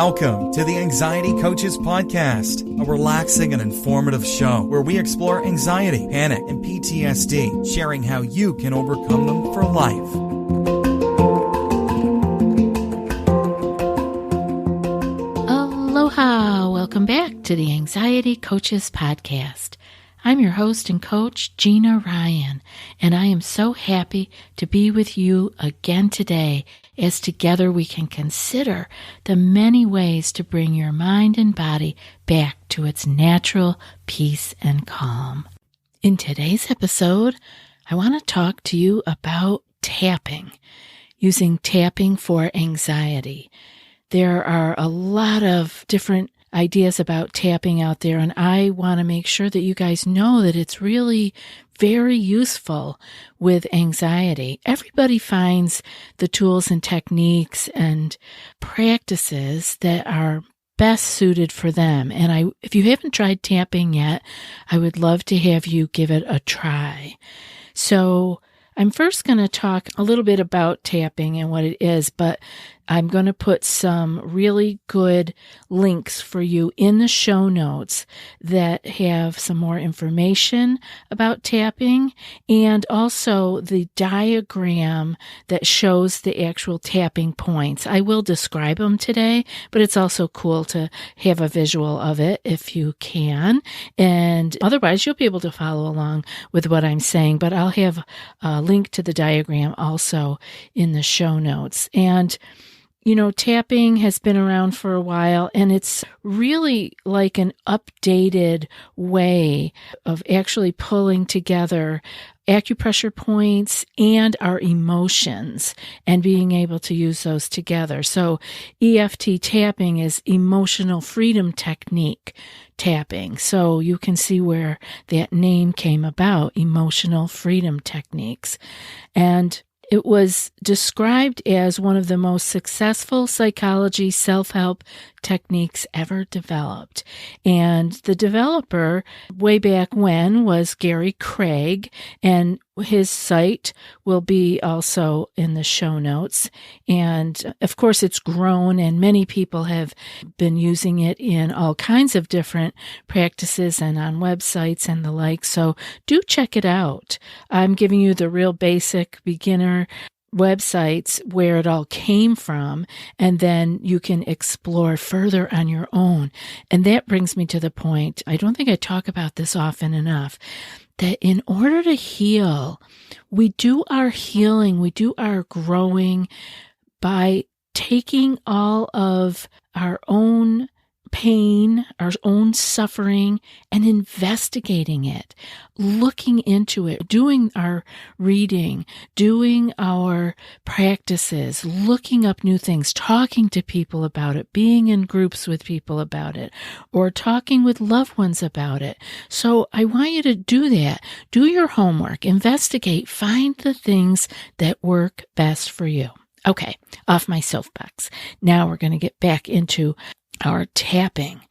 Welcome to the Anxiety Coaches Podcast, a relaxing and informative show where we explore anxiety, panic, and PTSD, sharing how you can overcome them for life. Aloha! Welcome back to the Anxiety Coaches Podcast. I'm your host and coach, Gina Ryan, and I am so happy to be with you again today as together we can consider the many ways to bring your mind and body back to its natural peace and calm. In today's episode, I want to talk to you about tapping, using tapping for anxiety. There are a lot of different ideas about tapping out there, and I want to make sure that you guys know that it's really very useful with anxiety. Everybody finds the tools and techniques and practices that are best suited for them. And if you haven't tried tapping yet, I would love to have you give it a try. So I'm first going to talk a little bit about tapping and what it is, but I'm going to put some really good links for you in the show notes that have some more information about tapping and also the diagram that shows the actual tapping points. I will describe them today, but it's also cool to have a visual of it if you can. And otherwise, you'll be able to follow along with what I'm saying, but I'll have a link to the diagram also in the show notes. And you know, tapping has been around for a while, and it's really like an updated way of actually pulling together acupressure points and our emotions and being able to use those together. So EFT tapping is emotional freedom technique tapping. So you can see where that name came about, emotional freedom techniques. And it was described as one of the most successful psychology self-help techniques ever developed. And the developer way back when was Gary Craig, and his site will be also in the show notes. And of course, it's grown, and many people have been using it in all kinds of different practices and on websites and the like. So do check it out. I'm giving you the real basic beginner websites where it all came from, and then you can explore further on your own. And that brings me to the point, I don't think I talk about this often enough, that in order to heal, we do our healing, we do our growing by taking all of our own pain, our own suffering, and investigating it, looking into it, doing our reading, doing our practices, looking up new things, talking to people about it, being in groups with people about it, or talking with loved ones about it. So I want you to do that. Do your homework, investigate, find the things that work best for you. Okay, off my soapbox. Now we're going to get back into our tapping.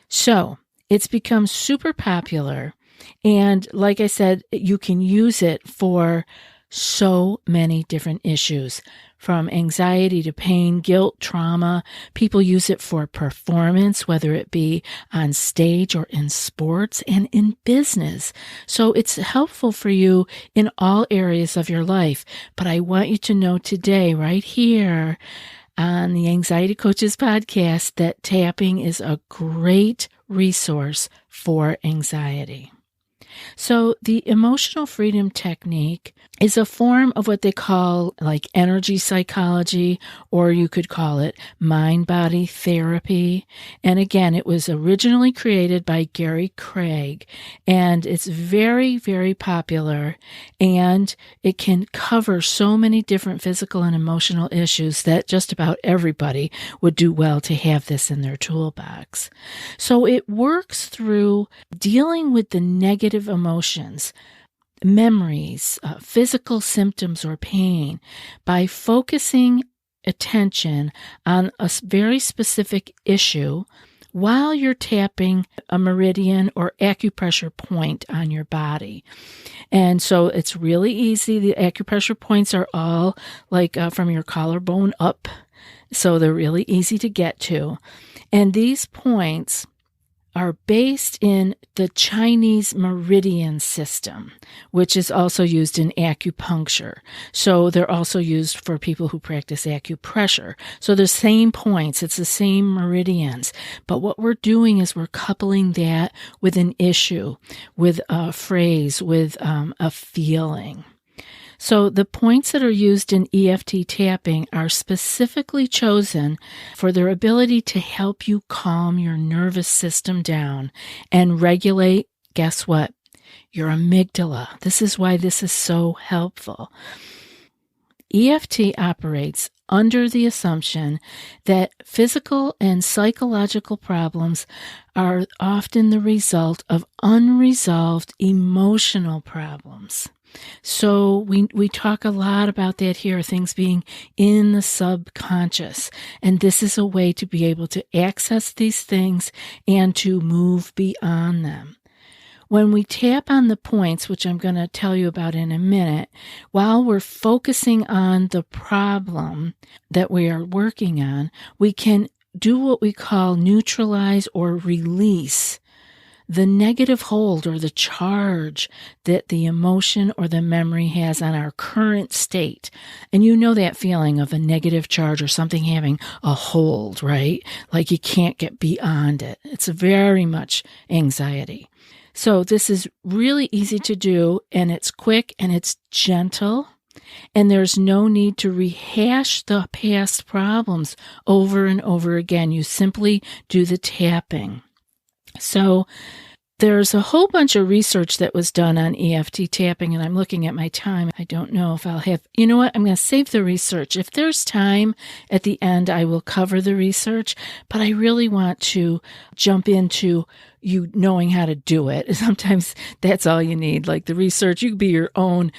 So it's become super popular. And like I said, you can use it for so many different issues, from anxiety to pain, guilt, trauma. People use it for performance, whether it be on stage or in sports and in business. So it's helpful for you in all areas of your life. But I want you to know today, right here, on the Anxiety Coaches Podcast, that tapping is a great resource for anxiety. So the emotional freedom technique is a form of what they call like energy psychology, or you could call it mind-body therapy. And again, it was originally created by Gary Craig, and it's very, very popular, and it can cover so many different physical and emotional issues that just about everybody would do well to have this in their toolbox. So it works through dealing with the negative emotions, memories, physical symptoms or pain by focusing attention on a very specific issue while you're tapping a meridian or acupressure point on your body. And so it's really easy. The acupressure points are all like from your collarbone up. So they're really easy to get to. And these points are based in the Chinese meridian system, which is also used in acupuncture. So they're also used for people who practice acupressure. So the same points, it's the same meridians. But what we're doing is we're coupling that with an issue, with a phrase, with a feeling. So the points that are used in EFT tapping are specifically chosen for their ability to help you calm your nervous system down and regulate, guess what? Your amygdala. This is why this is so helpful. EFT operates under the assumption that physical and psychological problems are often the result of unresolved emotional problems. So we talk a lot about that here, things being in the subconscious. And this is a way to be able to access these things and to move beyond them. When we tap on the points, which I'm going to tell you about in a minute, while we're focusing on the problem that we are working on, we can do what we call neutralize or release the negative hold or the charge that the emotion or the memory has on our current state. And you know that feeling of a negative charge or something having a hold, right? Like you can't get beyond it. It's very much anxiety. So this is really easy to do, and it's quick and it's gentle. And there's no need to rehash the past problems over and over again. You simply do the tapping. So there's a whole bunch of research that was done on EFT tapping, and I'm looking at my time. I don't know if I'll have, you know what, I'm going to save the research. If there's time at the end, I will cover the research, but I really want to jump into you knowing how to do it. Sometimes that's all you need, like the research. You be your own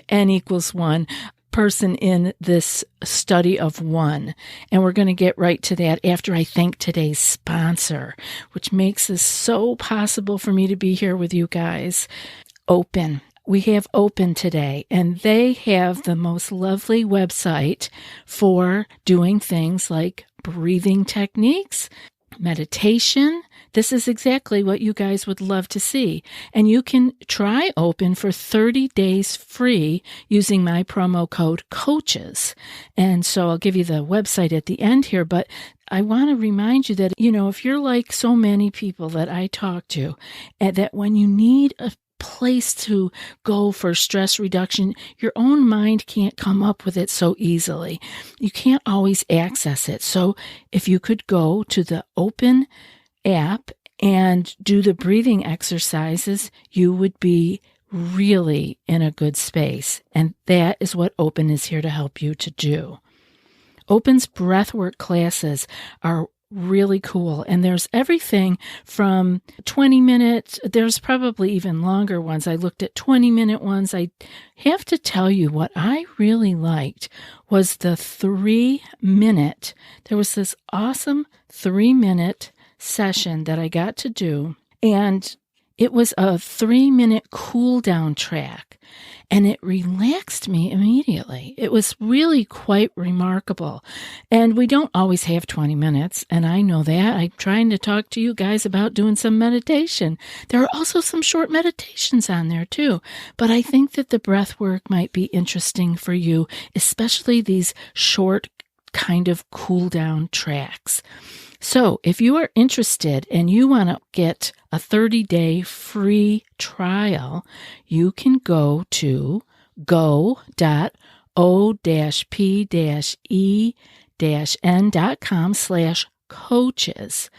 N equals 1 person in this study of one. And we're going to get right to that after I thank today's sponsor, which makes this so possible for me to be here with you guys. Open. We have Open today, and they have the most lovely website for doing things like breathing techniques, meditation. This is exactly what you guys would love to see. And you can try Open for 30 days free using my promo code COACHES. And so I'll give you the website at the end here, but I want to remind you that, if you're like so many people that I talk to, and that when you need a place to go for stress reduction, your own mind can't come up with it so easily. You can't always access it. So if you could go to the Open app and do the breathing exercises, you would be really in a good space. And that is what Open is here to help you to do. Open's breathwork classes are really cool. And there's everything from 20 minutes. There's probably even longer ones. I looked at 20-minute ones. I have to tell you what I really liked was the 3-minute. There was this awesome 3-minute session that I got to do, and it was a 3-minute cool down track, and it relaxed me immediately. It was really quite remarkable. And we don't always have 20 minutes, and I know that. I'm trying to talk to you guys about doing some meditation. There are also some short meditations on there too, but I think that the breath work might be interesting for you, especially these short kind of cool down tracks. So if you are interested and you want to get a 30-day free trial, you can go to go.o-p-e-n.com/coaches.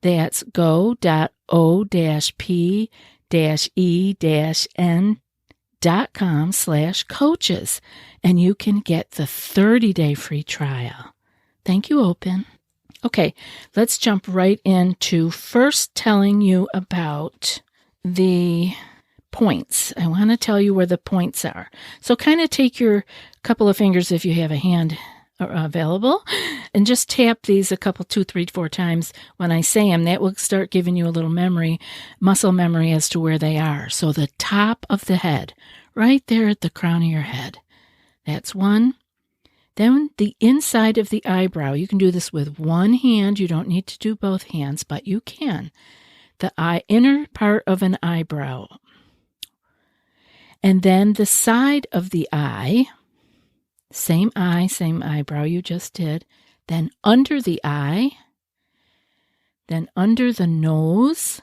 That's go.o-p-e-n.com/coaches. And you can get the 30-day free trial. Thank you, Open. Okay, let's jump right into first telling you about the points. I want to tell you where the points are. So kind of take your couple of fingers if you have a hand available and just tap these a couple, 2, 3, 4 times when I say them. That will start giving you a little muscle memory as to where they are. So the top of the head, right there at the crown of your head. That's 1, Then the inside of the eyebrow. You can do this with one hand. You don't need to do both hands, but you can. The inner part of an eyebrow. And then the side of the eye, same eyebrow you just did. Then under the eye, then under the nose,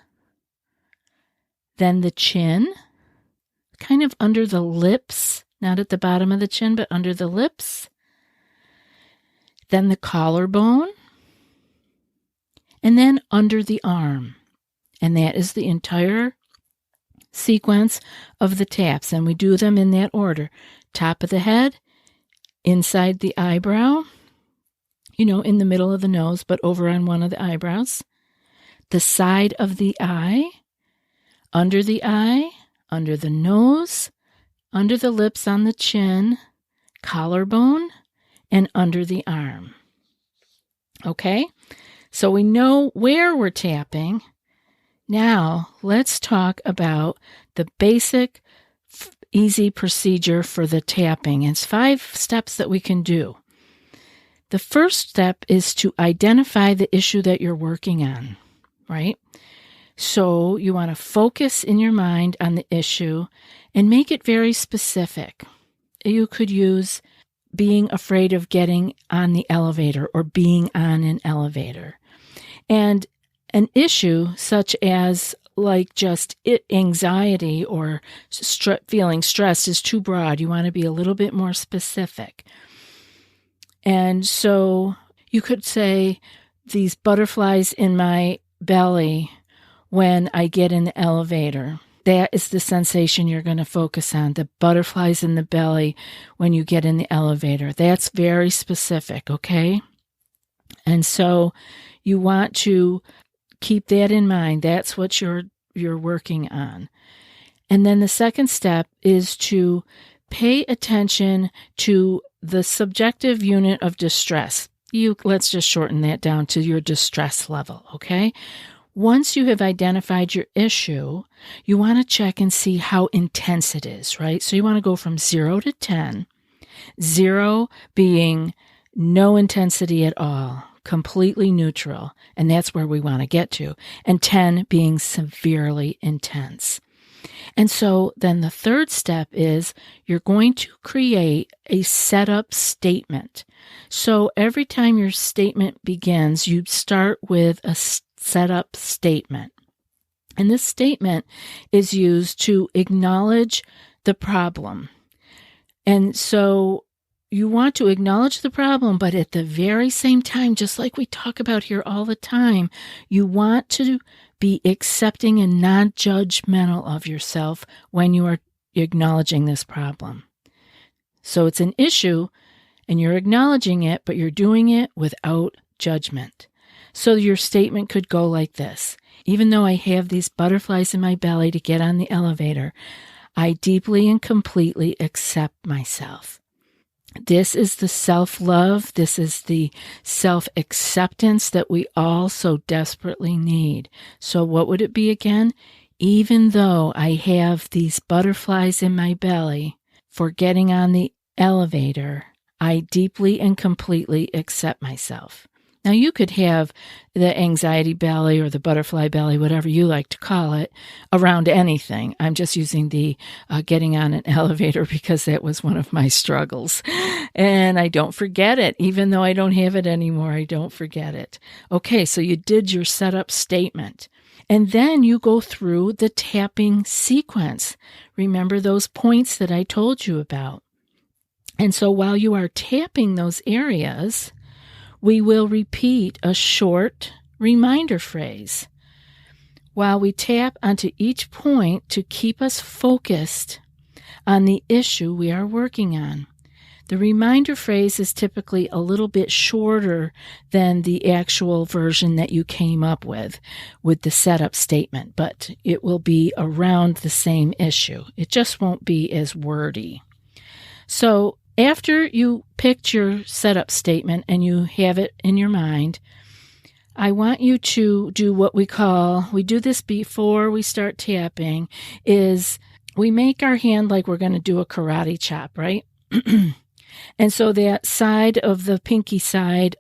then the chin, kind of under the lips, not at the bottom of the chin, but under the lips. Then the collarbone, and then under the arm. And that is the entire sequence of the taps. And we do them in that order. Top of the head, inside the eyebrow, in the middle of the nose, but over on one of the eyebrows. The side of the eye, under the nose, under the lips on the chin, collarbone, and under the arm. Okay? So we know where we're tapping. Now, let's talk about the basic, easy procedure for the tapping. It's 5 steps that we can do. The first step is to identify the issue that you're working on, right? So you want to focus in your mind on the issue and make it very specific. You could use being afraid of getting on the elevator or being on an elevator. And an issue such as just anxiety or feeling stressed is too broad. You want to be a little bit more specific. And so you could say these butterflies in my belly when I get in the elevator. That is the sensation you're going to focus on, the butterflies in the belly when you get in the elevator. That's very specific, okay? And so you want to keep that in mind. That's what you're working on. And then the second step is to pay attention to the subjective unit of distress. Let's just shorten that down to your distress level, okay? Once you have identified your issue, you want to check and see how intense it is, right? So you want to go from 0 to 10, 0 being no intensity at all, completely neutral, and that's where we want to get to, and 10 being severely intense. And so then the third step is you're going to create a setup statement. So every time your statement begins, you start with a setup statement. And this statement is used to acknowledge the problem. And so you want to acknowledge the problem, but at the very same time, just like we talk about here all the time, you want to be accepting and non-judgmental of yourself when you are acknowledging this problem. So it's an issue and you're acknowledging it, but you're doing it without judgment. So your statement could go like this: even though I have these butterflies in my belly to get on the elevator, I deeply and completely accept myself. This is the self-love, this is the self-acceptance that we all so desperately need. So what would it be again? Even though I have these butterflies in my belly for getting on the elevator, I deeply and completely accept myself. Now, you could have the anxiety belly or the butterfly belly, whatever you like to call it, around anything. I'm just using the getting on an elevator because that was one of my struggles. And I don't forget it. Even though I don't have it anymore, I don't forget it. Okay, so you did your setup statement. And then you go through the tapping sequence. Remember those points that I told you about. And so while you are tapping those areas, we will repeat a short reminder phrase while we tap onto each point to keep us focused on the issue we are working on. The reminder phrase is typically a little bit shorter than the actual version that you came up with the setup statement, but it will be around the same issue. It just won't be as wordy. So after you picked your setup statement and you have it in your mind, I want you to do what we do this before we start tapping, is we make our hand like we're going to do a karate chop, right? And so that side of the pinky side,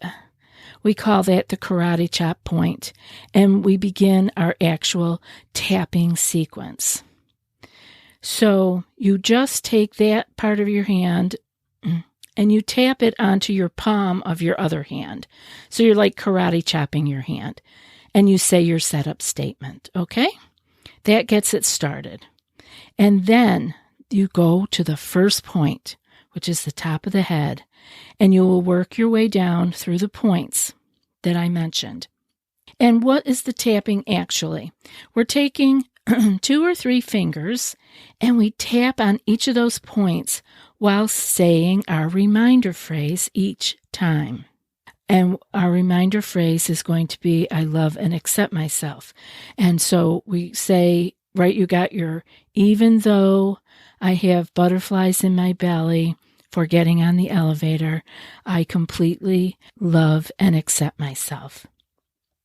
we call that the karate chop point, and we begin our actual tapping sequence. So you just take that part of your hand and you tap it onto your palm of your other hand. So you're like karate chopping your hand, and you say your setup statement, okay? That gets it started. And then you go to the first point, which is the top of the head, and you will work your way down through the points that I mentioned. And what is the tapping actually? We're taking 2 or 3 fingers, and we tap on each of those points while saying our reminder phrase each time. And our reminder phrase is going to be, I love and accept myself. And so we say, right, you got your, even though I have butterflies in my belly for getting on the elevator, I completely love and accept myself.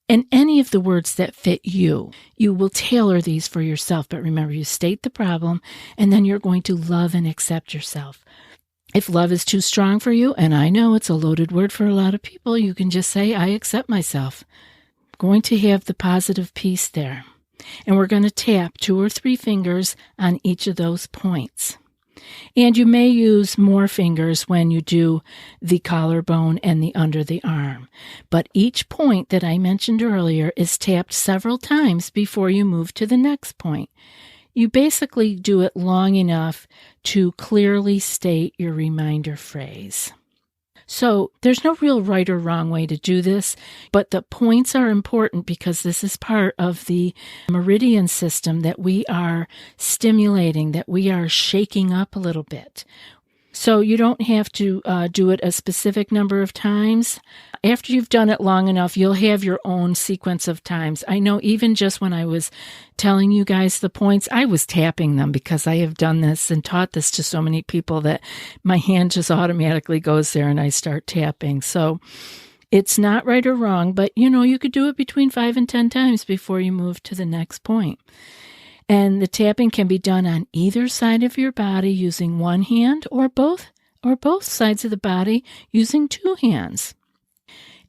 And any of the words that fit you, you will tailor these for yourself. But remember, you state the problem, and then you're going to love and accept yourself. If love is too strong for you, and I know it's a loaded word for a lot of people, you can just say, I accept myself. I'm going to have the positive piece there. And we're going to tap 2 or 3 fingers on each of those points. And you may use more fingers when you do the collarbone and the under the arm. But each point that I mentioned earlier is tapped several times before you move to the next point. You basically do it long enough to clearly state your reminder phrase. So there's no real right or wrong way to do this, but the points are important because this is part of the meridian system that we are stimulating, that we are shaking up a little bit. So you don't have to do it a specific number of times. After you've done it long enough, you'll have your own sequence of times. I know even just when I was telling you guys the points, I was tapping them because I have done this and taught this to so many people that my hand just automatically goes there and I start tapping. So it's not right or wrong, but you could do it between 5 and 10 times before you move to the next point. And the tapping can be done on either side of your body using one hand or both sides of the body using 2 hands.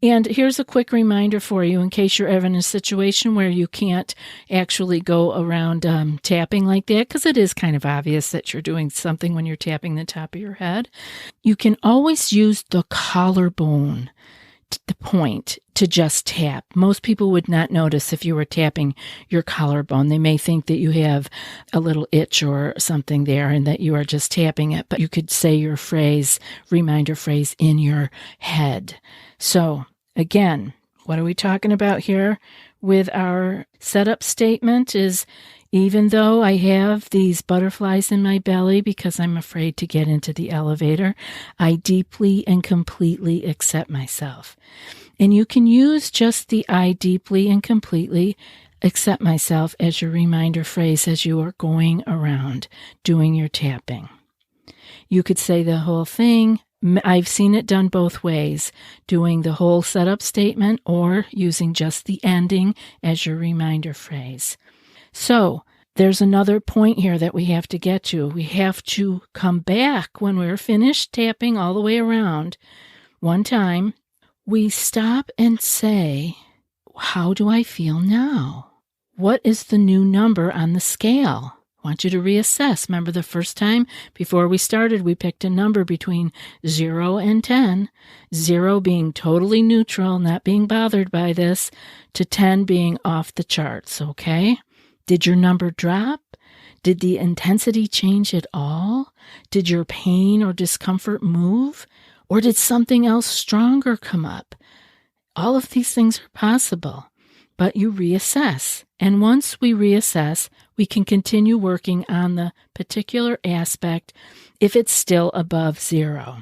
And here's a quick reminder for you in case you're ever in a situation where you can't actually go around tapping like that, because it is kind of obvious that you're doing something when you're tapping the top of your head. You can always use the collarbone, the point, to just tap. Most people would not notice if you were tapping your collarbone. They may think that you have a little itch or something there and that you are just tapping it, but you could say your phrase, reminder phrase, in your head. So again, what are we talking about here with our setup statement is, even though I have these butterflies in my belly because I'm afraid to get into the elevator, I deeply and completely accept myself. And you can use just the I deeply and completely accept myself as your reminder phrase as you are going around doing your tapping. You could say the whole thing. I've seen it done both ways, doing the whole setup statement or using just the ending as your reminder phrase. So there's another point here that we have to get to. We have to come back when we're finished tapping all the way around. One time, we stop and say, how do I feel now? What is the new number on the scale? I want you to reassess. Remember the first time before we started, we picked a number between 0 and 10, 0 being totally neutral, not being bothered by this, to 10 being off the charts, okay? Did your number drop? Did the intensity change at all? Did your pain or discomfort move? Or did something else stronger come up? All of these things are possible, but you reassess. And once we reassess, we can continue working on the particular aspect if it's still above 0.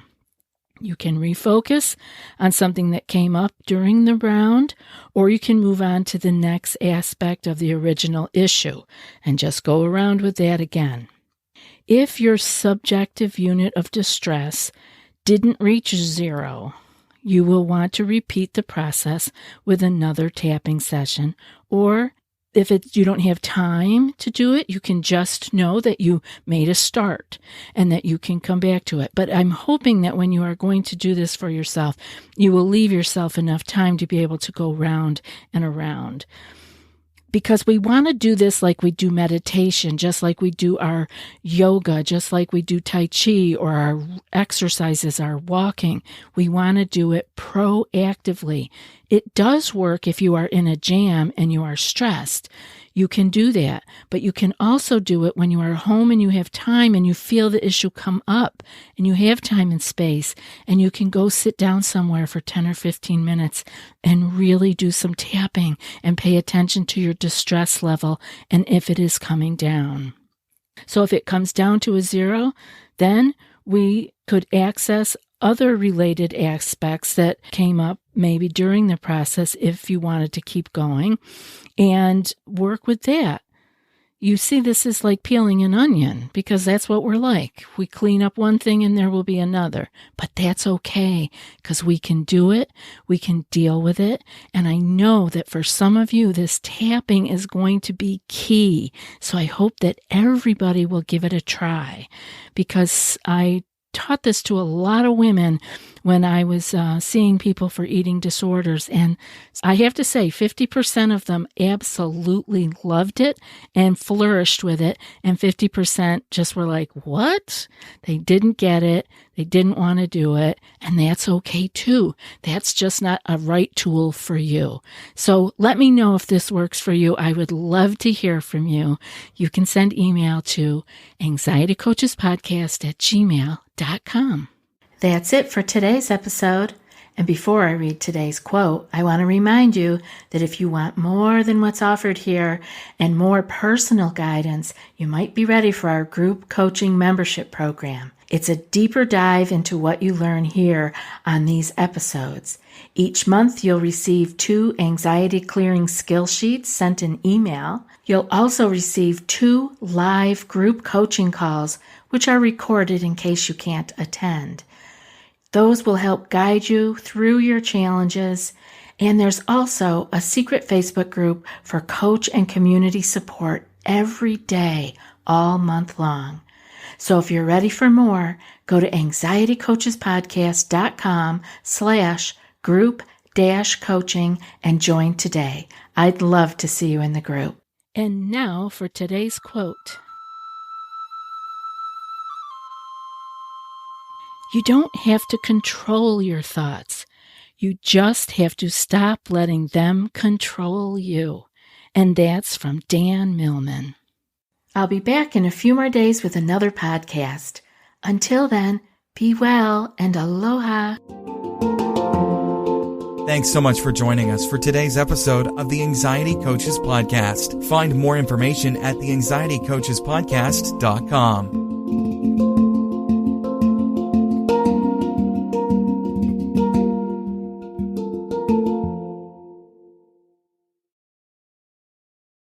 You can refocus on something that came up during the round, or you can move on to the next aspect of the original issue and just go around with that again. If your subjective unit of distress didn't reach 0, you will want to repeat the process with another tapping session, or If you don't have time to do it, you can just know that you made a start and that you can come back to it. But I'm hoping that when you are going to do this for yourself, you will leave yourself enough time to be able to go round and around. Because we want to do this like we do meditation, just like we do our yoga, just like we do Tai Chi or our exercises, our walking. We want to do it proactively. It does work if you are in a jam and you are stressed. You can do that, but you can also do it when you are home and you have time and you feel the issue come up and you have time and space and you can go sit down somewhere for 10 or 15 minutes and really do some tapping and pay attention to your distress level and if it is coming down. So if it comes down to a 0, then we could access other related aspects that came up maybe during the process if you wanted to keep going and work with that. You see, this is like peeling an onion because that's what we're like. We clean up one thing and there will be another, but that's okay because we can do it. We can deal with it. And I know that for some of you, this tapping is going to be key. So I hope that everybody will give it a try because I taught this to a lot of women when I was seeing people for eating disorders. And I have to say 50% of them absolutely loved it and flourished with it. And 50% just were like, what? They didn't get it. They didn't want to do it. And that's okay too. That's just not a right tool for you. So let me know if this works for you. I would love to hear from you. You can send email to anxietycoachespodcast@gmail.com. That's it for today's episode. And before I read today's quote, I want to remind you that if you want more than what's offered here and more personal guidance, you might be ready for our group coaching membership program. It's a deeper dive into what you learn here on these episodes. Each month, you'll receive 2 anxiety clearing skill sheets sent in email. You'll also receive 2 live group coaching calls, which are recorded in case you can't attend. Those will help guide you through your challenges. And there's also a secret Facebook group for coach and community support every day, all month long. So if you're ready for more, go to anxietycoachespodcast.com/group-coaching and join today. I'd love to see you in the group. And now for today's quote. You don't have to control your thoughts. You just have to stop letting them control you. And that's from Dan Millman. I'll be back in a few more days with another podcast. Until then, be well and aloha. Thanks so much for joining us for today's episode of the Anxiety Coaches Podcast. Find more information at theanxietycoachespodcast.com.